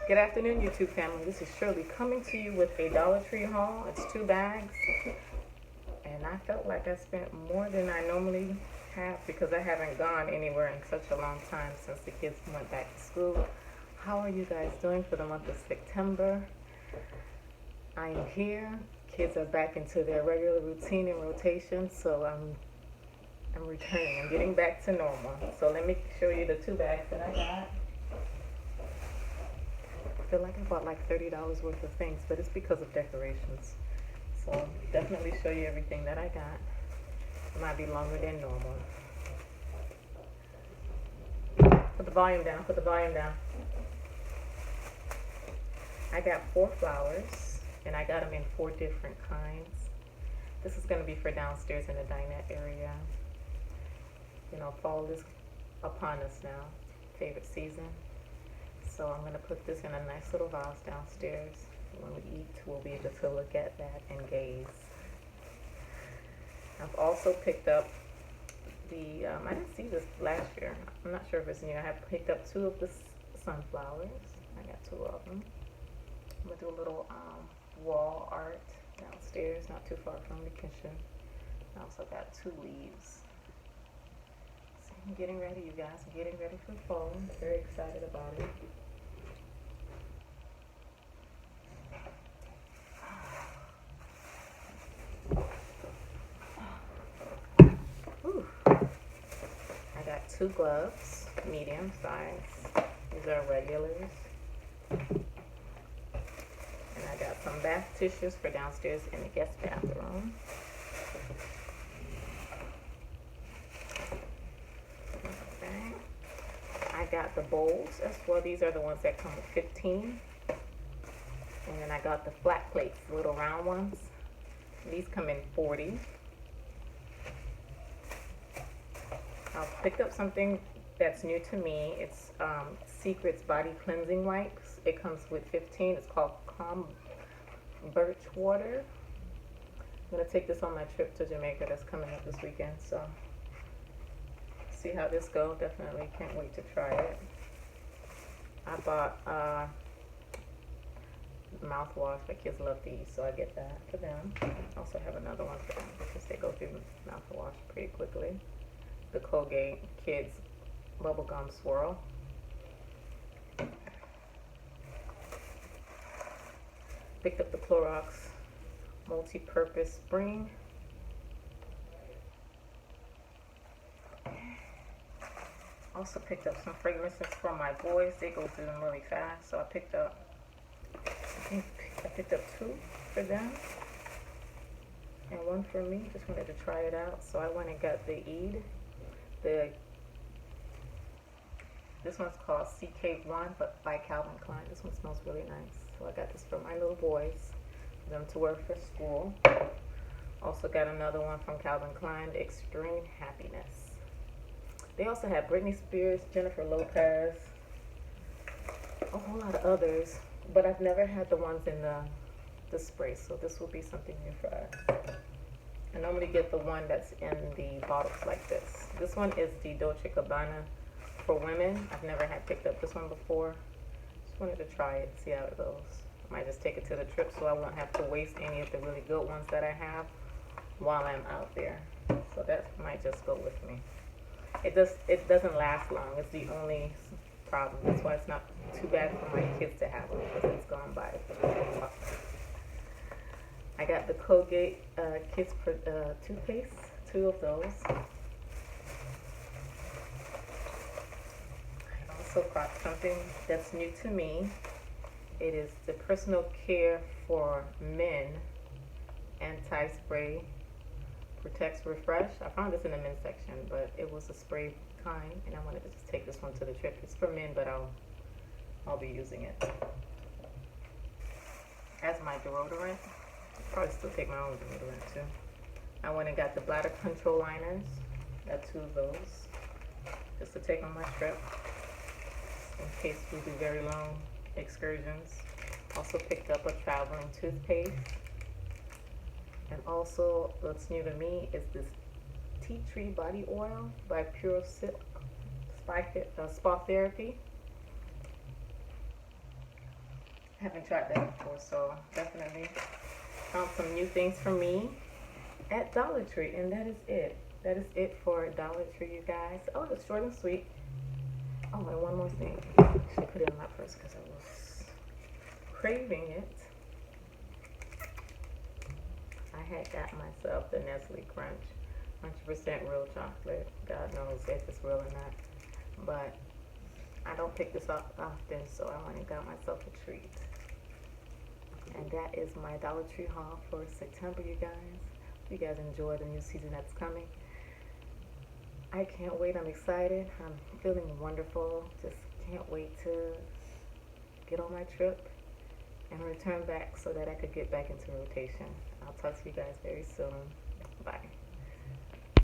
Good afternoon, YouTube family. This is Shirley coming to you with a Dollar Tree haul. It's 2 bags, and I felt like I spent more than I normally have because I haven't gone anywhere in such a long time since the kids went back to school. How are you guys doing for the month of September? I am here. Kids are back into their regular routine and rotation, so I'm returning. I'm getting back to normal. So let me show you the 2 bags that I got. I feel like I bought like $30 worth of things, but it's because of decorations. So definitely show you everything that I got. It might be longer than normal. Put the volume down, put the volume down. I got 4 flowers, and I got them in 4 different kinds. This is going to be for downstairs in the dinette area. You know, fall is upon us now, favorite season. So I'm going to put this in a nice little vase downstairs. When we eat, we'll be able to look at that and gaze. I've also picked up the, I didn't see this last year. I'm not sure if it's new. I have picked up 2 of the sunflowers. I got 2 of them. I'm going to do a little wall art downstairs, not too far from the kitchen. I also got 2 leaves. So I'm getting ready, you guys. I'm getting ready for fall. I'm very excited about it. I got 2 gloves, medium size. These are regulars. And I got some bath tissues for downstairs in the guest bathroom. Okay. I got the bowls as well. These are the ones that come with 15. And then I got the flat plates, the little round ones. These come in 40. I picked up something that's new to me. It's Secret's body cleansing wipes. It comes with 15. It's called Calm Birch Water. I'm gonna take this on my trip to Jamaica that's coming up this weekend. So see how this goes. Definitely can't wait to try it. I bought mouthwash. My kids love these, so I get that for them. I also have another one for them because they go through mouthwash pretty quickly. The Colgate Kids Bubblegum Swirl. Picked up the Clorox Multi-Purpose Spring. Also picked up some fragrances for my boys. They go through them really fast, so I picked up 2 for them and 1 for me. Just wanted to try it out, so I went and got the Eid. This one's called CK1, but by Calvin Klein. This one smells really nice. So I got this for my little boys, for them to wear for school. Also got another one from Calvin Klein, Extreme Happiness. They also have Britney Spears, Jennifer Lopez, a whole lot of others, but I've never had the ones in the spray, so this will be something new for us. I normally get the one that's in the bottles like this. This one is the Dolce & Gabbana for women. I've never had picked up this one before. Just wanted to try it, see how it goes. I might just take it to the trip so I won't have to waste any of the really good ones that I have while I'm out there. So that might just go with me. It doesn't last long. It's the only problem. That's why it's not too bad for my kids to have them, because it's gone by. I got the Colgate Kids toothpaste, 2 of those. I also got something that's new to me. It is the Personal Care for Men Anti-Spray Protects Refresh. I found this in the men's section, but it was a spray kind, and I wanted to just take this one to the trip. It's for men, but I'll be using it as my deodorant. Probably still take my own deodorant too. I went and got the bladder control liners. Got 2 of those just to take on my trip in case we do very long excursions. Also picked up a traveling toothpaste. And also what's new to me is this Tea Tree Body Oil by Pure Silk Spa Therapy. Haven't tried that before, so definitely found some new things for me at Dollar Tree, and that is it. That is it for Dollar Tree, you guys. Oh, it's short and sweet. Oh, and one more thing. I should put it in my purse because I was craving it. I had got myself the Nestle Crunch, 100% real chocolate. God knows if it's real or not. But I don't pick this up often, so I went and got myself a treat. And that is my Dollar Tree haul for September, you guys. You guys enjoy the new season that's coming. I can't wait. I'm excited. I'm feeling wonderful. Just can't wait to get on my trip and return back so that I could get back into rotation. I'll talk to you guys very soon. Bye.